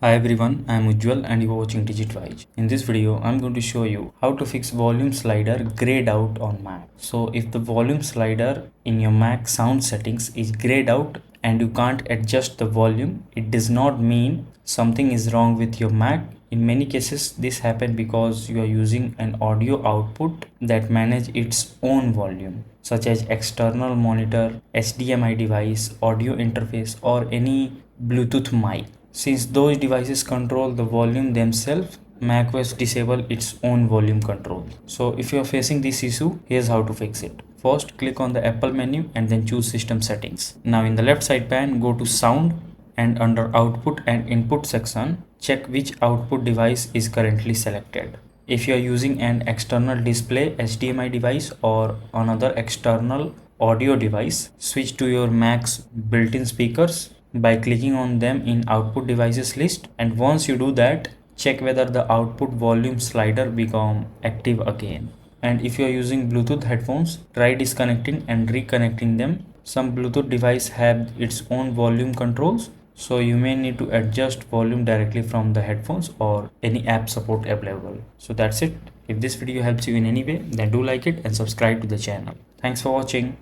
Hi everyone, I am Ujjwal and you are watching DigitWise. In this video, I am going to show you how to fix volume slider grayed out on Mac. So if the volume slider in your Mac sound settings is grayed out and you can't adjust the volume, it does not mean something is wrong with your Mac. In many cases, this happens because you are using an audio output that manages its own volume, such as external monitor, HDMI device, audio interface, or any Bluetooth mic. Since those devices control the volume themselves, macOS disable its own volume control. So if you are facing this issue, here's how to fix it. First, click on the Apple menu and then choose System Settings. Now in the left side pane, go to Sound and under Output and Input section, check which output device is currently selected. If you are using an external display HDMI device or another external audio device, switch to your Mac's built-in speakers by clicking on them in output devices list, and once you do that, check whether the output volume slider become active again. And if you are using Bluetooth headphones, try disconnecting and reconnecting them. Some Bluetooth device have its own volume controls, so you may need to adjust volume directly from the headphones or any app support available. So that's it. If this video helps you in any way, then do like it and subscribe to the channel. Thanks for watching.